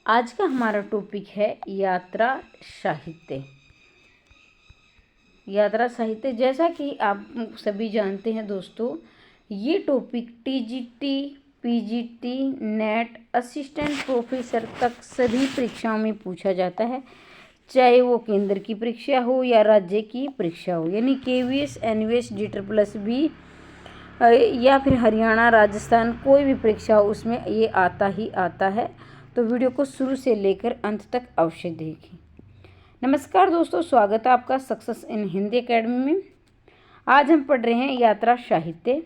आज का हमारा टॉपिक है यात्रा साहित्य। यात्रा साहित्य, जैसा कि आप सभी जानते हैं दोस्तों, ये topic TGT, PGT, net, assistant professor तक सभी परीक्षाओं में पूछा जाता है, चाहे वो केंद्र की परीक्षा हो या राज्य की परीक्षा हो, यानी केवीएस, एनवीएस, DSSB या फिर हरियाणा, राजस्थान, कोई भी परीक्षा हो उसमें ये आता ही आता है। तो वीडियो को शुरू से लेकर अंत तक अवश्य देखें। नमस्कार दोस्तों, स्वागत है आपका सक्सेस इन हिंदी एकेडमी में। आज हम पढ़ रहे हैं यात्रा साहित्य।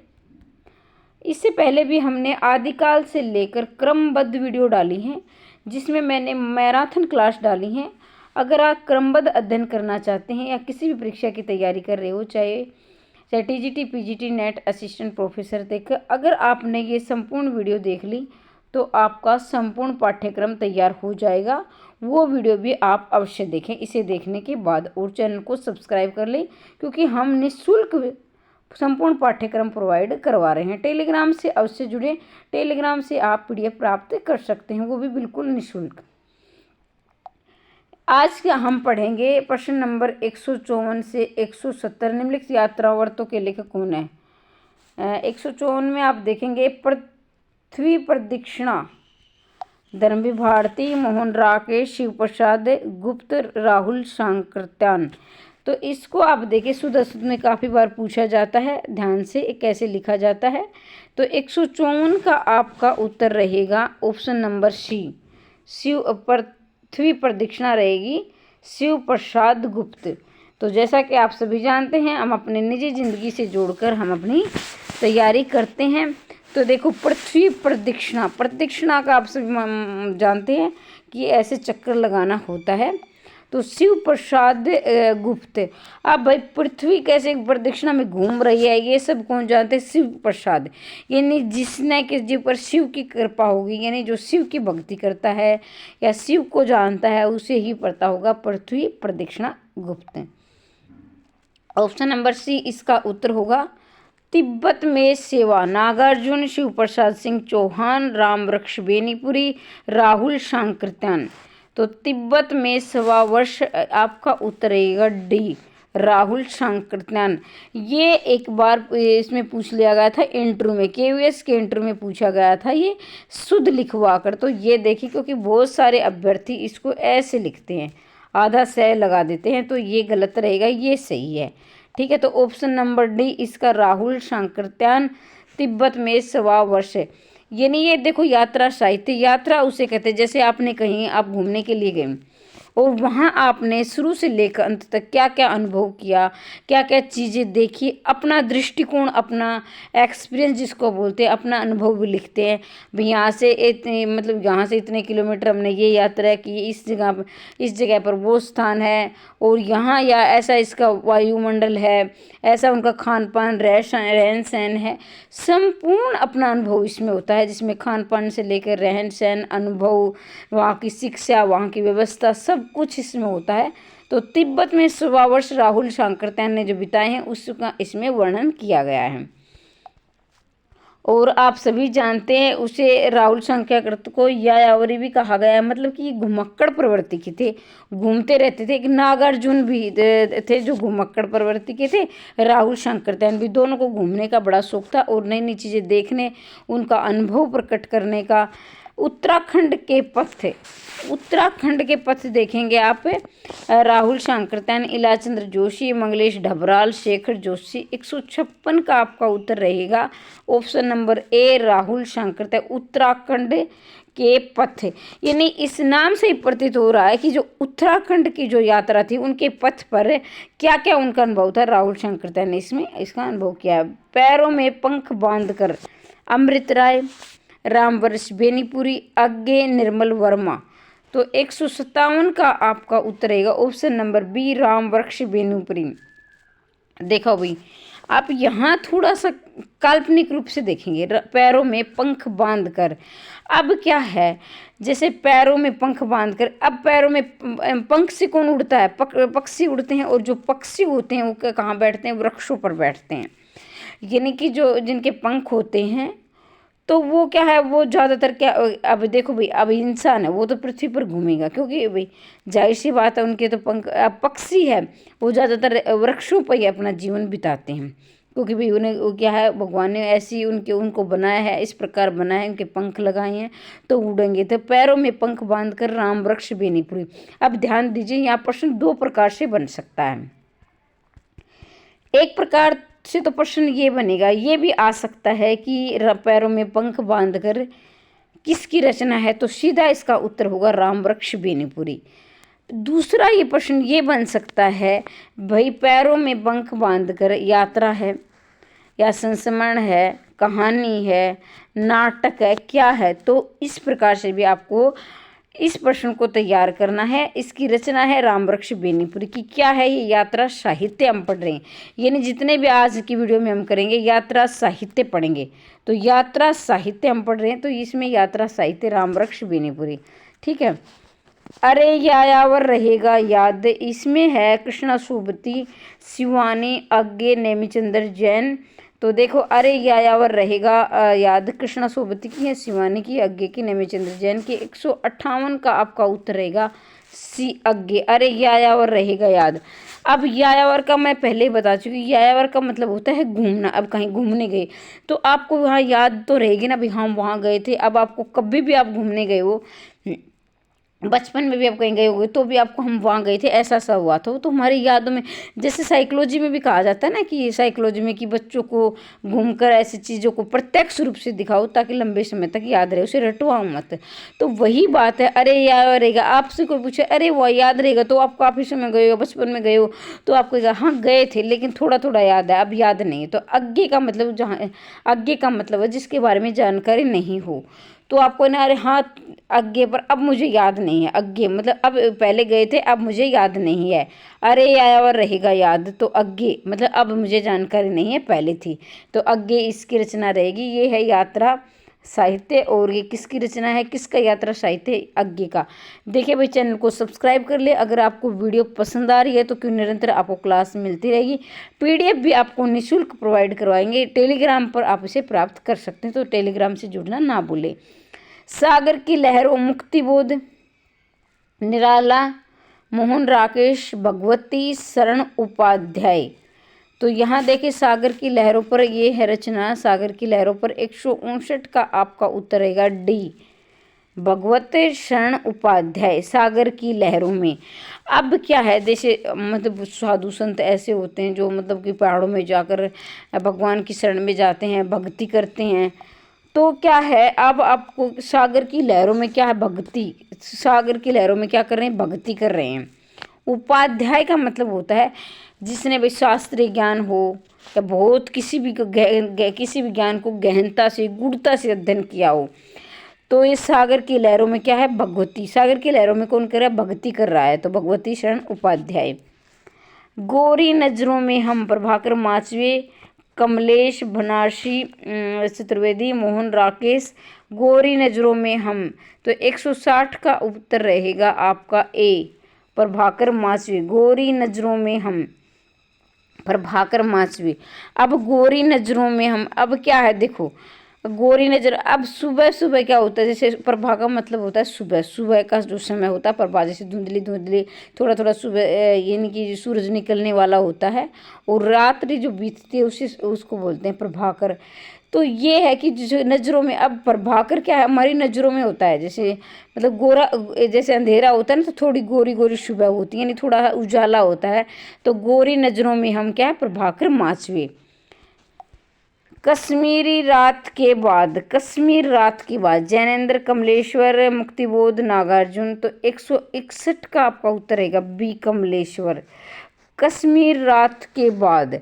इससे पहले भी हमने आदिकाल से लेकर क्रमबद्ध वीडियो डाली हैं, जिसमें मैंने मैराथन क्लास डाली हैं। अगर आप क्रमबद्ध अध्ययन करना चाहते हैं या किसी भी परीक्षा की तैयारी कर रहे हो, चाहे TGT, PGT, net, assistant professor तक, अगर आपने ये संपूर्ण वीडियो देख ली तो आपका संपूर्ण पाठ्यक्रम तैयार हो जाएगा। वो वीडियो भी आप अवश्य देखें इसे देखने के बाद, और चैनल को सब्सक्राइब कर लें, क्योंकि हम निःशुल्क संपूर्ण पाठ्यक्रम प्रोवाइड करवा रहे हैं। टेलीग्राम से अवश्य जुड़े, टेलीग्राम से आप PDF प्राप्त कर सकते हैं, वो भी बिल्कुल निःशुल्क। आज का हम पढ़ेंगे प्रश्न नंबर 154 से 170। निम्नलिखित यात्रावर्तों के लेखक कौन है? 154 में आप देखेंगे पृथ्वी प्रदक्षिणा, धर्मवीर भारती, मोहन राकेश, शिव प्रसाद गुप्त, राहुल सांकृत्यान। तो इसको आप देखिए, सुदर्शन में काफ़ी बार पूछा जाता है, ध्यान से कैसे लिखा जाता है। तो 154 का आपका उत्तर रहेगा ऑप्शन नंबर सी, शिव पृथ्वी प्रदक्षिणा रहेगी, शिव प्रसाद गुप्त। तो जैसा कि आप सभी जानते हैं, हम अपने निजी ज़िंदगी से जोड़कर हम अपनी तैयारी करते हैं। तो देखो, पृथ्वी प्रदक्षिणा, प्रदक्षिणा का आप सभी जानते हैं कि ऐसे चक्कर लगाना होता है। तो शिव प्रसाद गुप्त। अब भाई पृथ्वी कैसे प्रदक्षिणा में घूम रही है, ये सब कौन जानते हैं? शिव प्रसाद, यानी जिसने किस जीव पर शिव की कृपा होगी, यानी जो शिव की भक्ति करता है या शिव को जानता है, उसे ही पता होगा पृथ्वी प्रदक्षिणा गुप्त। ऑप्शन नंबर सी इसका उत्तर होगा। तिब्बत में सेवा, नागार्जुन, शिव प्रसाद सिंह चौहान, राम वृक्ष बेनीपुरी, राहुल सांकृत्यान। तो तिब्बत में 1.25 वर्ष आपका उत्तर रहेगा डी, राहुल सांकृत्यान। ये एक बार इसमें पूछ लिया गया था इंटरव्यू में, KVS के इंटरव्यू में पूछा गया था ये शुद्ध लिखवा कर। तो ये देखिए, क्योंकि बहुत सारे अभ्यर्थी इसको ऐसे लिखते हैं, आधा सह लगा देते हैं, तो ये गलत रहेगा, ये सही है। ठीक है, तो ऑप्शन नंबर डी इसका राहुल सांकृत्यान, तिब्बत में 1.25 वर्ष। यानी ये देखो, यात्रा साहित्य, यात्रा उसे कहते हैं जैसे आपने कहीं आप घूमने के लिए गए और वहाँ आपने शुरू से लेकर अंत तक क्या क्या अनुभव किया, क्या क्या चीज़ें देखी, अपना दृष्टिकोण, अपना एक्सपीरियंस जिसको बोलते हैं, अपना अनुभव भी लिखते हैं। भाई यहाँ से इतने मतलब यहाँ से इतने किलोमीटर हमने ये यात्रा की, इस जगह पर वो स्थान है, और यहाँ या ऐसा इसका वायुमंडल है, ऐसा उनका खान पान, रहन सहन है। संपूर्ण अपना अनुभव इसमें होता है, जिसमें खान पान से लेकर रहन सहन, अनुभव, वहाँ की शिक्षा, वहाँ की व्यवस्था, सब कुछ इसमें होता है। तो तिब्बत में 1.25 वर्ष राहुल सांकृत्यान ने जो बिताए हैं उसका इसमें वर्णन किया गया है। और आप सभी जानते हैं उसे राहुल सांकृत्यान को यायावरी भी कहा गया है, मतलब कि ये घुमक्कड़ प्रवृत्ति के थे, घूमते रहते थे। एक नागार्जुन भी थे जो घुमक्कड़ प्रवृत्ति के थे, राहुल सांकृत्यान भी, दोनों को घूमने का बड़ा शौक था और नई नई चीज़ें देखने, उनका अनुभव प्रकट करने का। उत्तराखंड के पथ, उत्तराखंड के पथ देखेंगे आप, राहुल सांकृत्यान, इलाचंद्र जोशी, मंगलेश ढबराल, शेखर जोशी। 156 का आपका उत्तर रहेगा option number A, Rahul Sankrityayan, Uttarakhand के पथ। यानी इस नाम से ही प्रतीत हो रहा है कि जो उत्तराखंड की जो यात्रा थी, उनके पथ पर क्या क्या उनका अनुभव था, राहुल सांकृत्यान ने इसमें इसका अनुभव किया है। पैरों में पंख बांधकर, अमृत राय, राम वृक्ष बेनीपुरी, अज्ञे निर्मल वर्मा। तो 157 का आपका उत्तर रहेगा ऑप्शन नंबर बी, राम वृक्ष बेनीपुरी। देखो भाई, आप यहाँ थोड़ा सा काल्पनिक रूप से देखेंगे, पैरों में पंख बांधकर। अब क्या है, जैसे पैरों में पंख बांधकर, अब पैरों में पंख से कौन उड़ता है? पक्षी उड़ते हैं, और जो पक्षी होते हैं वो कहाँ बैठते हैं? वृक्षों पर बैठते हैं। यानी कि जो जिनके पंख होते हैं, तो वो क्या है, वो ज़्यादातर क्या, अब देखो भाई, अब इंसान है वो तो पृथ्वी पर घूमेगा, क्योंकि भाई जाहिर सी बात है उनके तो पंख। अब पक्षी है वो ज़्यादातर वृक्षों पर ही अपना जीवन बिताते हैं, क्योंकि भाई उन्हें वो क्या है, भगवान ने ऐसी उनको बनाया है, इस प्रकार बनाया है, उनके पंख लगाए हैं तो उड़ेंगे। तो पैरों में पंख बांध कर राम वृक्ष बेनीपुरी। अब ध्यान दीजिए, यहाँ प्रश्न दो प्रकार से बन सकता है। एक प्रकार से तो प्रश्न ये बनेगा, ये भी आ सकता है कि पैरों में पंख बांधकर किसकी रचना है, तो सीधा इसका उत्तर होगा राम वृक्ष बेनीपुरी। दूसरा ये प्रश्न ये बन सकता है, भाई पैरों में पंख बांधकर यात्रा है या संस्मरण है, कहानी है, नाटक है, क्या है, तो इस प्रकार से भी आपको इस प्रश्न को तैयार करना है। इसकी रचना है राम वृक्ष बेनीपुरी की। क्या है ये, यात्रा साहित्य हम पढ़ रहे हैं, यानी जितने भी आज की वीडियो में हम करेंगे यात्रा साहित्य पढ़ेंगे, तो यात्रा साहित्य हम पढ़ रहे हैं, तो इसमें यात्रा साहित्य राम वृक्ष बेनीपुरी। ठीक है। अरे यायावर रहेगा याद, इसमें है कृष्णा सुबती, शिवानी, अज्ञे, नेमिचंद्र जैन। तो देखो, अरे यायावर रहेगा याद कृष्णा सोबती की है, शिवानी की, अज्ञे की, नेमिचंद्र जैन की। 158 का आपका उत्तर रहेगा सी, अज्ञे। अरे यायावर रहेगा याद। अब यायावर का मैं पहले ही बता चुकी, यायावर का मतलब होता है घूमना। अब कहीं घूमने गए तो आपको वहाँ याद तो रहेगी ना, भाई हम वहाँ गए थे। अब आपको कभी भी आप घूमने गए हो, बचपन में भी आप कहीं गए होंगे तो भी आपको हम वहाँ गए थे ऐसा सा हुआ था, तो हमारी यादों में, जैसे साइकोलॉजी में भी कहा जाता है ना कि साइकोलॉजी में कि बच्चों को घूमकर ऐसी चीज़ों को प्रत्यक्ष रूप से दिखाओ ताकि लंबे समय तक याद रहे, उसे रटवाओ मत। तो वही बात है, अरे याद रहेगा। आपसे कोई पूछे अरे वो याद रहेगा, तो आप काफ़ी समय गए हो, बचपन में गए हो, तो आपको कहेगा हाँ गए थे लेकिन थोड़ा थोड़ा याद है, अब याद नहीं है। तो आगे का मतलब, जहाँ आगे का मतलब है जिसके बारे में जानकारी नहीं हो, तो आपको ना, अरे हाँ आगे पर अब मुझे याद नहीं है, आगे मतलब अब पहले गए थे अब मुझे याद नहीं है। अरे यायावर रहेगा याद, तो आगे मतलब अब मुझे जानकारी नहीं है, पहले थी। तो आगे इसकी रचना रहेगी, ये है यात्रा साहित्य। और ये किसकी रचना है, किसका यात्रा साहित्य, आगे का। देखिए भाई, चैनल को सब्सक्राइब कर ले। अगर आपको वीडियो पसंद आ रही है तो क्यों, निरंतर आपको क्लास मिलती रहेगी। PDF भी आपको निःशुल्क प्रोवाइड करवाएंगे, टेलीग्राम पर आप इसे प्राप्त कर सकते हैं, तो टेलीग्राम से जुड़ना ना भूलें। सागर की लहरों, मुक्तिबोध, निराला, मोहन राकेश, भगवती शरण उपाध्याय। तो यहाँ देखिए, सागर की लहरों पर ये है रचना, सागर की लहरों पर 159 का आपका उत्तर रहेगा डी, भगवती शरण उपाध्याय, सागर की लहरों में। अब क्या है, जैसे मतलब साधु संत ऐसे होते हैं जो मतलब कि पहाड़ों में जाकर भगवान की शरण में जाते हैं, भक्ति करते हैं। तो क्या है, अब आपको सागर की लहरों में क्या है, भक्ति, सागर की लहरों में क्या कर रहे हैं, भक्ति कर रहे हैं। उपाध्याय का मतलब होता है जिसने भाई शास्त्रीय ज्ञान हो या बहुत किसी भी किसी भी ज्ञान को गहनता से, गूढ़ता से अध्ययन किया हो। तो ये सागर की लहरों में क्या है, भगवती। सागर की लहरों में कौन कर रहा है, भक्ति कर रहा है, तो भगवती शरण उपाध्याय। गोरी नजरों में हम, प्रभाकर माचवे, कमलेश बनारसी चतुर्वेदी, मोहन राकेश। गोरी नजरों में हम, तो 160 का उत्तर रहेगा आपका ए, प्रभाकर माचवे। गोरी नजरों में हम, प्रभाकर माचवे। अब गोरी नजरों में हम, अब क्या है देखो, गोरी नजर। अब सुबह सुबह क्या होता है, जैसे प्रभा का मतलब होता है सुबह, सुबह का जो समय होता है प्रभा, जैसे धुंधली धुंधली थोड़ा थोड़ा सुबह, यानी कि सूरज निकलने वाला होता है, और रात्रि जो बीतती है उसी उसको बोलते हैं प्रभाकर। तो ये है कि जो नज़रों में, अब प्रभाकर क्या है, हमारी नज़रों में होता है, जैसे मतलब गोरा, जैसे अंधेरा होता है ना, तो थोड़ी गोरी गोरी सुबह होती है, यानी थोड़ा उजाला होता है। तो गोरी नज़रों में हम क्या है, प्रभाकर माचवे। कश्मीरी रात के बाद, कश्मीर रात के बाद, जैनेन्द्र, कमलेश्वर, मुक्तिबोध, नागार्जुन। तो 161 का आपका उत्तर रहेगा बी, कमलेश्वर। कश्मीर रात के बाद,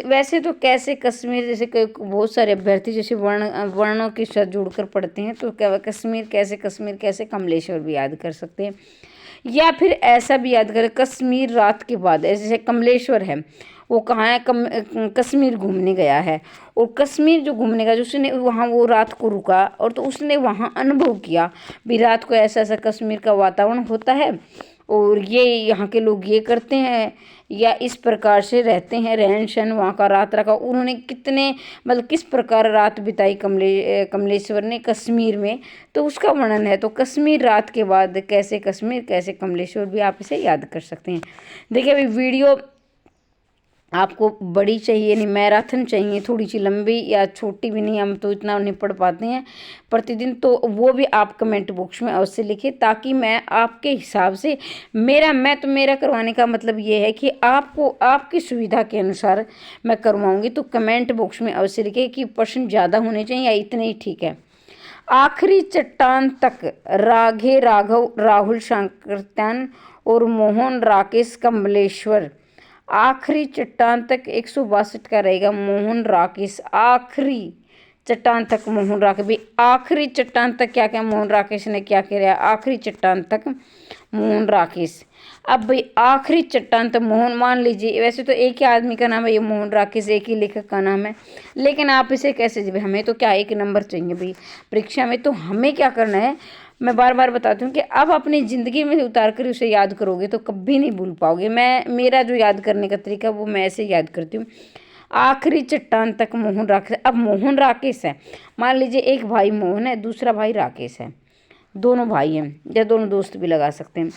वैसे तो कैसे कश्मीर, जैसे बहुत सारे अभ्यर्थी जैसे वर्णों के साथ जोड़कर पढ़ते हैं, तो क्या कश्मीर कैसे कमलेश्वर भी याद कर सकते हैं, या फिर ऐसा भी याद करें कश्मीर रात के बाद। जैसे कमलेश्वर है, वो कहाँ है, कश्मीर घूमने गया है, और कश्मीर जो घूमने गया, उसने वहाँ वो रात को रुका, और तो उसने वहाँ अनुभव किया भी रात को ऐसा ऐसा कश्मीर का वातावरण होता है, और ये यहाँ के लोग ये करते हैं या इस प्रकार से रहते हैं, रहन सहन वहाँ का, रात रखा। उन्होंने कितने मतलब किस प्रकार रात बिताई कमलेश्वर ने कश्मीर में, तो उसका वर्णन है। तो कश्मीर रात के बाद कैसे कश्मीर कैसे कमलेश्वर भी आप इसे याद कर सकते हैं। देखिए अभी वीडियो आपको बड़ी चाहिए नहीं, मैराथन चाहिए, थोड़ी सी लंबी या छोटी भी नहीं, हम तो इतना नहीं पढ़ पाते हैं प्रतिदिन, तो वो भी आप कमेंट बॉक्स में अवश्य लिखें ताकि मैं आपके हिसाब से मेरा करवाने का मतलब ये है कि आपको आपकी सुविधा के अनुसार मैं करवाऊंगी। तो कमेंट बॉक्स में अवश्य लिखें कि प्रश्न ज़्यादा होने चाहिए या इतने ही ठीक है। आखिरी चट्टान तक राघे राघव राहुल शांकरत्यान और मोहन राकेश कमलेश्वर। आखिरी चट्टान तक 162 का रहेगा मोहन राकेश। आखिरी चट्टान तक मोहन राकेश भी, आखिरी चट्टान तक क्या क्या मोहन राकेश ने क्या किया, आखिरी चट्टान तक मोहन राकेश। अब भाई आखिरी चट्टान तक मोहन, मान लीजिए वैसे तो एक ही आदमी का नाम है ये मोहन राकेश, एक ही लेखक का नाम है, लेकिन आप इसे कैसे, जब हमें तो क्या एक नंबर चाहिए भाई परीक्षा में, तो हमें क्या करना है, मैं बार बार बताती हूँ कि अब अपनी ज़िंदगी में उतार कर उसे याद करोगे तो कभी नहीं भूल पाओगे। मेरा जो याद करने का तरीका वो मैं ऐसे याद करती हूँ। आखिरी चट्टान तक मोहन राकेश। अब मोहन राकेश है, मान लीजिए एक भाई मोहन है, दूसरा भाई राकेश है, दोनों भाई हैं या दोनों दोस्त भी लगा सकते हैं।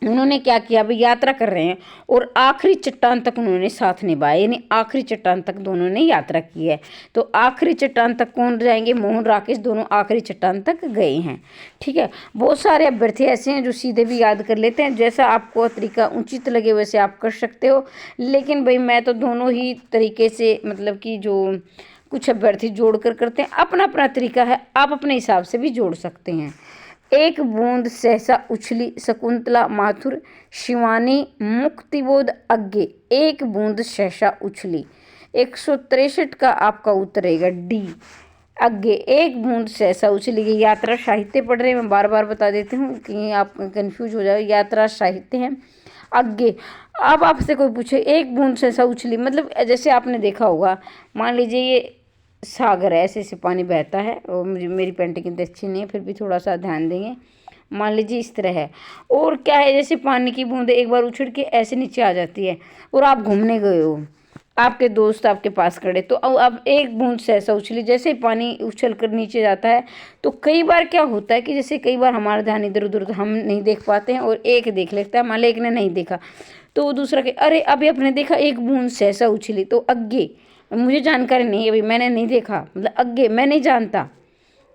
उन्होंने क्या किया, अभी यात्रा कर रहे हैं और आखिरी चट्टान तक उन्होंने साथ निभाया, यानी आखिरी चट्टान तक दोनों ने यात्रा की है। तो आखिरी चट्टान तक कौन जाएंगे, मोहन राकेश, दोनों आखिरी चट्टान तक गए हैं। ठीक है, बहुत सारे अभ्यर्थी ऐसे हैं जो सीधे भी याद कर लेते हैं, जैसा आपको तरीका उचित लगे वैसे आप कर सकते हो। लेकिन भाई मैं तो दोनों ही तरीके से, मतलब कि जो कुछ अभ्यर्थी जोड़ कर करते हैं, अपना अपना तरीका है, आप अपने हिसाब से भी जोड़ सकते हैं। एक बूंद सहसा उछली शकुंतला माथुर, शिवानी मुक्तिबोध अग्गे। एक बूंद सहसा उछली, 163 का आपका उत्तर रहेगा डी अग्गे। एक बूंद सहसा उछली। ये यात्रा साहित्य पढ़ रहे हैं, मैं बार बार बता देती हूँ कि आप कंफ्यूज हो जाए, यात्रा साहित्य है अग्गे। अब आपसे कोई पूछे एक बूंद सहसा उछली, मतलब जैसे आपने देखा होगा, मान लीजिए ये सागर है, ऐसे ऐसे पानी बहता है, और मुझे मेरी पेंटिंग इतनी अच्छी नहीं है फिर भी थोड़ा सा ध्यान देंगे। मान लीजिए इस तरह है, और क्या है, जैसे पानी की बूंद एक बार उछल के ऐसे नीचे आ जाती है, और आप घूमने गए हो, आपके दोस्त आपके पास खड़े, तो अब एक बूंद सहसा उछली, जैसे पानी उछल कर नीचे जाता है, तो कई बार क्या होता है कि जैसे कई बार हमारा ध्यान इधर उधर तो हम नहीं देख पाते हैं, और एक देख लेता है, मान लो एक ने नहीं देखा तो वो दूसरा के अरे अभी आपने देखा एक बूंद सहसा उछली, तो अग्गे मुझे जानकारी नहीं है, अभी मैंने नहीं देखा, मतलब अग्गे मैं नहीं जानता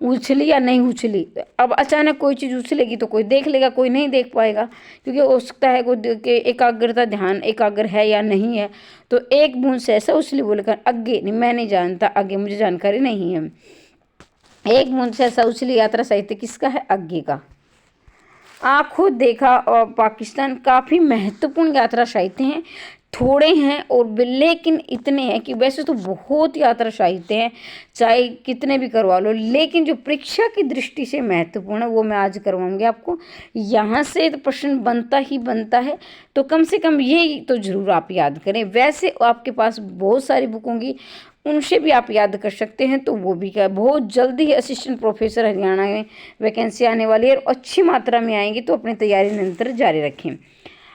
उछली या नहीं उछली। अब अचानक कोई चीज़ उछलेगी तो कोई देख लेगा, कोई नहीं देख पाएगा, क्योंकि हो सकता है कोई एकाग्रता ध्यान एकाग्र है या नहीं है। तो एक बूंद से ऐसा उछली बोलेगा, अग्गे नहीं, मैं नहीं जानता, आगे मुझे जानकारी नहीं है। एक बूंद से ऐसा उछली यात्रा साहित्य किसका है, अग्गे का। आंखों देखा और पाकिस्तान काफ़ी महत्वपूर्ण यात्रा साहित्य हैं, थोड़े हैं और लेकिन इतने हैं कि वैसे तो बहुत यात्रा साहित्य हैं, चाहे कितने भी करवा लो, लेकिन जो परीक्षा की दृष्टि से महत्वपूर्ण है वो मैं आज करवाऊंगी आपको। यहाँ से तो प्रश्न बनता ही बनता है, तो कम से कम ये तो जरूर आप याद करें। वैसे आपके पास बहुत सारी बुक होंगी, उनसे भी आप याद कर सकते हैं, तो वो भी क्या, बहुत जल्दी ही असिस्टेंट प्रोफेसर हरियाणा में वैकेंसी आने वाली है और अच्छी मात्रा में आएंगी, तो अपनी तैयारी निरंतर जारी रखें।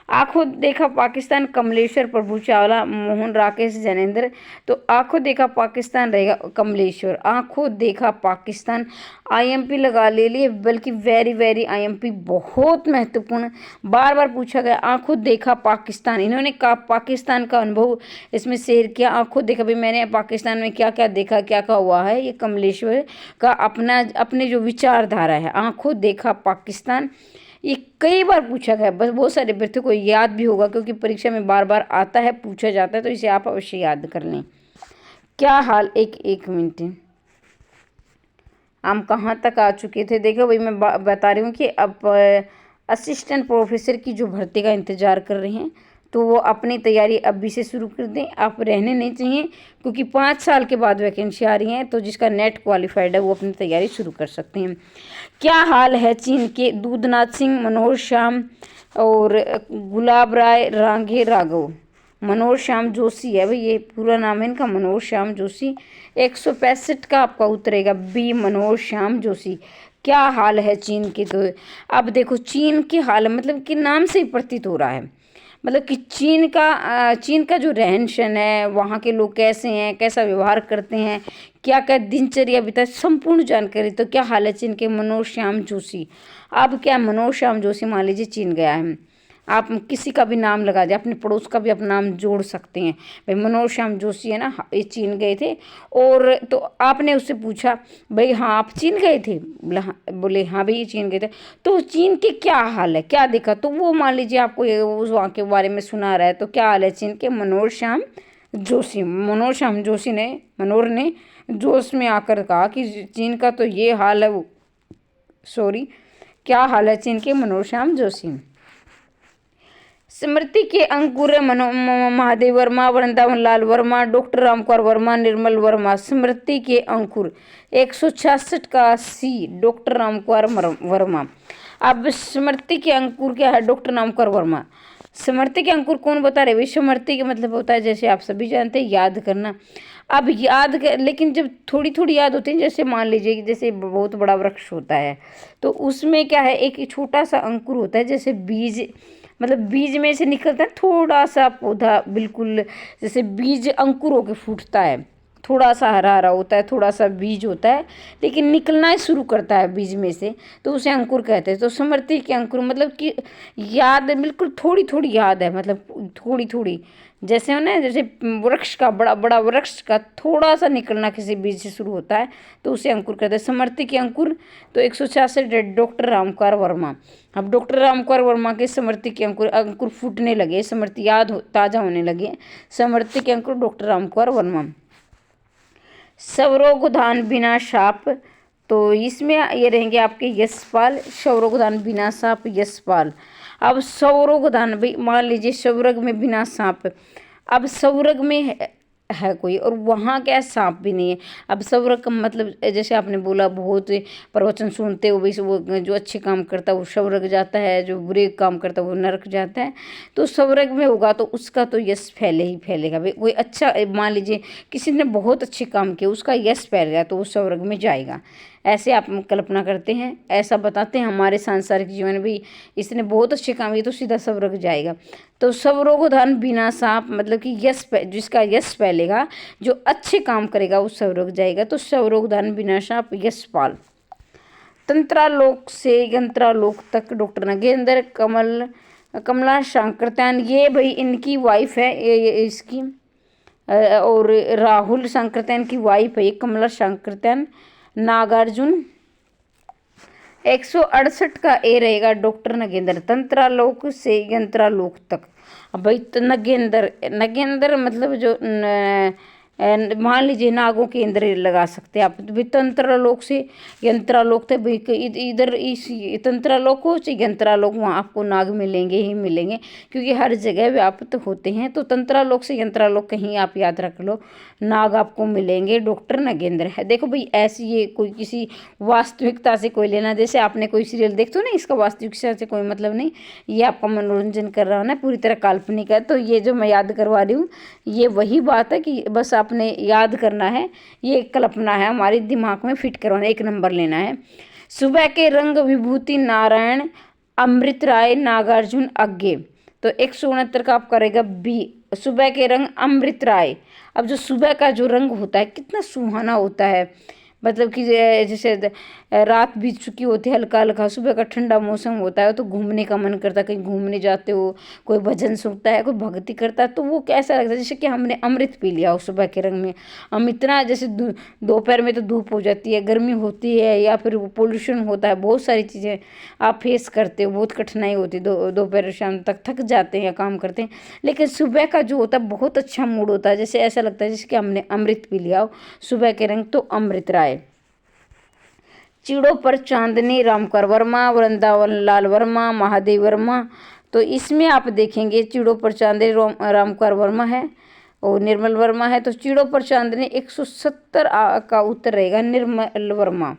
आंखों देखा पाकिस्तान कमलेश्वर प्रभु चावला मोहन राकेश जैनेंद्र, तो आंखों देखा पाकिस्तान रहेगा कमलेश्वर। आंखों देखा पाकिस्तान आईएमपी लगा ले लिए, बल्कि वेरी वेरी आईएमपी बहुत महत्वपूर्ण, बार बार पूछा गया। आंखों देखा पाकिस्तान, इन्होंने कहा पाकिस्तान का अनुभव इसमें शेयर किया। आंखों देखा भी मैंने पाकिस्तान में क्या क्या देखा, क्या क्या हुआ है, ये कमलेश्वर का अपने जो विचारधारा है। आंखों देखा पाकिस्तान, ये कई बार पूछा गया, बस बहुत सारे अभ्यर्थियों को याद भी होगा क्योंकि परीक्षा में बार बार आता है, पूछा जाता है, तो इसे आप अवश्य याद कर लें। क्या हाल, एक मिनट, हम कहाँ तक आ चुके थे, देखो भाई मैं बता रही हूँ कि अब असिस्टेंट प्रोफेसर की जो भर्ती का इंतज़ार कर रहे हैं तो वो अपनी तैयारी अभी से शुरू कर दें, आप रहने नहीं चाहिए, क्योंकि 5 साल के बाद वैकेंसी आ रही है, तो जिसका नेट क्वालिफाइड है वो अपनी तैयारी शुरू कर सकते हैं। क्या हाल है चीन के, दूधनाथ सिंह, मनोहर श्याम और गुलाब राय रांगे राघव। मनोहर श्याम जोशी है भाई, ये पूरा नाम है इनका, मनोहर श्याम जोशी। 165 का आपका उत्तर रहेगा बी, मनोहर श्याम जोशी। क्या हाल है चीन के। तो अब देखो चीन के हाल मतलब कि नाम से ही प्रतीत हो रहा है, मतलब कि चीन का जो रहन सहन है, वहाँ के लोग कैसे हैं, कैसा व्यवहार करते हैं, क्या क्या दिनचर्या बीता है, संपूर्ण जानकारी। तो क्या हाल है चीन के। मनोज श्याम जोशी। अब क्या मनोज श्याम जोशी मान लीजिए चीन गया है, आप किसी का भी नाम लगा दिया, अपने पड़ोस का भी अपना नाम जोड़ सकते हैं। भाई मनोज श्याम जोशी है ना, ये चीन गए थे। और तो आपने उससे पूछा भाई हाँ आप चीन गए थे, बोले हाँ भाई चीन गए थे, तो चीन के क्या हाल है, क्या देखा। तो वो मान लीजिए आपको उस वहाँ के बारे में सुना रहा है। तो क्या हाल है चीन के। मनोज श्याम जोशी। मनोज श्याम जोशी ने, मनोहर ने जोश में आकर कहा कि चीन का तो ये हाल है, सॉरी क्या हाल है चीन के। मनोज श्याम जोशी। स्मृति के अंकुर महादेव वर्मा, वृंदावन लाल वर्मा, डॉक्टर रामकुमार वर्मा, निर्मल वर्मा। स्मृति के अंकुर 166 का सी, डॉक्टर रामकुमार वर्मा। अब स्मृति के अंकुर क्या है, डॉक्टर रामकुमार वर्मा। स्मृति के अंकुर कौन बता रहे। स्मृति का मतलब होता है जैसे आप सभी जानते हैं याद करना। अब लेकिन जब थोड़ी थोड़ी याद होती है, जैसे मान लीजिए कि जैसे बहुत बड़ा वृक्ष होता है तो उसमें क्या है, एक छोटा सा अंकुर होता है, जैसे बीज, मतलब बीज में से निकलता है थोड़ा सा पौधा, बिल्कुल जैसे बीज अंकुर होकर फूटता है, थोड़ा सा हरा हरा होता है, थोड़ा सा बीज होता है, लेकिन निकलना ही शुरू करता है बीज में से, तो उसे अंकुर कहते हैं। तो स्मृति के अंकुर मतलब कि याद, बिल्कुल थोड़ी थोड़ी याद है, मतलब थोड़ी थोड़ी, जैसे हो ना, जैसे वृक्ष का, बड़ा बड़ा वृक्ष का थोड़ा सा निकलना किसी बीज से शुरू होता है तो उसे अंकुर कहते हैं। स्मृति के अंकुर तो 166 डॉक्टर रामकुमार वर्मा। अब डॉक्टर रामकुमार वर्मा के स्मृति के अंकुर, अंकुर फूटने लगे, स्मृति ताज़ा होने लगे। स्मृति के अंकुर डॉक्टर रामकुमार वर्मा। सौरोगुधान बिना साप, तो इसमें ये रहेंगे आपके यशपाल। सौरोगुधान बिना साप यशपाल। अब सौरोगुधान भाई मान लीजिए सौरग में बिना सांप, अब सौरग में है कोई और वहाँ क्या सांप भी नहीं है। अब सौरग का मतलब जैसे आपने बोला बहुत प्रवचन सुनते हो, वैसे वो जो अच्छे काम करता है वो स्वर्ग जाता है, जो बुरे काम करता है वो नरक जाता है। तो स्वर्ग में होगा तो उसका तो यश फैले ही फैलेगा भाई। कोई अच्छा, मान लीजिए किसी ने बहुत अच्छे काम किए, उसका यश फैल गया तो वो स्वर्ग में जाएगा, ऐसे आप कल्पना करते हैं, ऐसा बताते हैं हमारे सांसारिक जीवन भी, इसने बहुत अच्छे काम किए तो सीधा स्वर्ग जाएगा। तो सौरोगुधान बिना सांप मतलब कि जिसका यश फैलेगा, जो अच्छे काम करेगा वो स्वर्ग जाएगा। तो सौरोगुधान बिना सांप यशपाल। तंत्रालोक से यंत्रालोक तक डॉक्टर नगेंद्र कमला शंकरत्यान, ये भाई इनकी वाइफ है, ये इसकी और राहुल शंकरत्यान की वाइफ है ये कमला शंकरत्यान। नागार्जुन 168 का ए रहेगा डॉक्टर नगेंद्र। तंत्रालोक से यंत्रालोक तक। अब भाई तो नगेंद्र मतलब जो मान लीजिए नागों के इंद्र लगा सकते हैं आप, तो तंत्रालोक से यंत्रालोक तक इधर इस तंत्रालोक हो चाहे यंत्रालोक, वहाँ आपको नाग मिलेंगे ही मिलेंगे, क्योंकि हर जगह व्याप्त होते हैं। तो तंत्रालोक से यंत्रालोक कहीं आप याद रख लो, नाग आपको मिलेंगे। डॉक्टर नगेंद्र है। देखो भाई ऐसी ये कोई किसी वास्तविकता से कोई लेना, जैसे आपने कोई सीरियल देखते हो ना, इसका वास्तविकता से कोई मतलब नहीं, ये आपका मनोरंजन कर रहा है ना, पूरी तरह काल्पनिक है। तो ये जो मैं याद करवा रही हूँ ये वही बात है कि बस आपने याद करना है, ये कल्पना है हमारे दिमाग में फिट करवाना, एक नंबर लेना है। सुबह के रंग विभूति नारायण, अमृत राय, नागार्जुन आज्ञे। तो 169 का आप करेगा बी, सुबह के रंग अमृत राय। अब जो सुबह का जो रंग होता है कितना सुहाना होता है, मतलब कि जैसे रात बीत चुकी होती है, हल्का हल्का सुबह का ठंडा मौसम होता है तो घूमने का मन करता है, कहीं घूमने जाते हो, कोई भजन सुनता है, कोई भक्ति करता है, तो वो कैसा लगता है जैसे कि हमने अमृत पी लिया हो सुबह के रंग में। हम इतना जैसे दोपहर में तो धूप हो जाती है, गर्मी होती है, या फिर पोल्यूशन होता है, बहुत सारी चीज़ें आप फेस करते हो, बहुत कठिनाई होती है, दोपहर शाम तक थक जाते हैं या काम करते हैं, लेकिन सुबह का जो होता है बहुत अच्छा मूड होता है, जैसे ऐसा लगता है जैसे कि हमने अमृत पी लिया हो। सुबह के रंग तो अमृत राय। चिड़ों पर चांदनी, रामकुमार वर्मा, वृंदावन लाल वर्मा, महादेव वर्मा। तो इसमें आप देखेंगे चिड़ों पर चांदनी रामकुमार वर्मा है और निर्मल वर्मा है। तो चिड़ों पर चांदनी 170 का उत्तर रहेगा निर्मल वर्मा।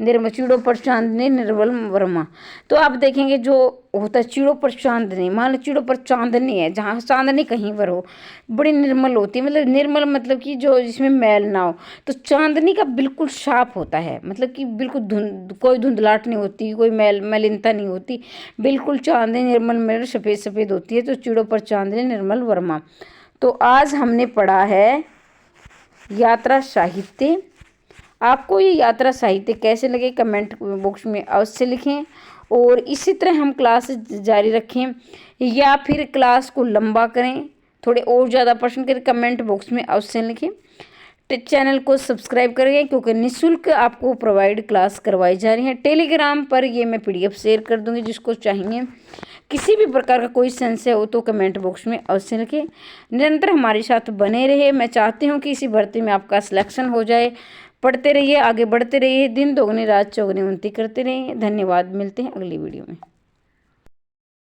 निर्मल, चीड़ों पर चांदनी निर्मल वर्मा। तो आप देखेंगे जो होता है चीड़ों पर चांदनी, मान लो चीड़ों पर चांदनी है, जहाँ चांदनी कहीं पर हो, बड़ी निर्मल होती है, मतलब निर्मल मतलब कि जो जिसमें मैल ना हो। तो चांदनी का बिल्कुल साफ होता है, मतलब कि बिल्कुल कोई धुंधलाहट नहीं होती, कोई मलिनता नहीं होती, बिल्कुल चांदनी निर्मल मैल सफ़ेद सफ़ेद होती है। तो चीड़ों पर चांदनी निर्मल वर्मा। तो आज हमने पढ़ा है यात्रा साहित्य। आपको ये यात्रा साहित्य कैसे लगे कमेंट बॉक्स में अवश्य लिखें, और इसी तरह हम क्लास जारी रखें या फिर क्लास को लंबा करें, थोड़े और ज़्यादा प्रश्न करें, कमेंट बॉक्स में अवश्य लिखें। चैनल को सब्सक्राइब करें क्योंकि निःशुल्क आपको प्रोवाइड क्लास करवाई जा रही है। टेलीग्राम पर ये मैं PDF शेयर कर दूंगी, जिसको चाहिए। किसी भी प्रकार का कोई संशय हो तो कमेंट बॉक्स में अवश्य लिखें। निरंतर हमारे साथ बने रहे। मैं चाहती हूँ कि इसी भर्ती में आपका सिलेक्शन हो जाए। पढ़ते रहिए, आगे बढ़ते रहिए, दिन दोगुनी रात चौगुनी उन्नति करते रहिए। धन्यवाद, मिलते हैं अगली वीडियो में।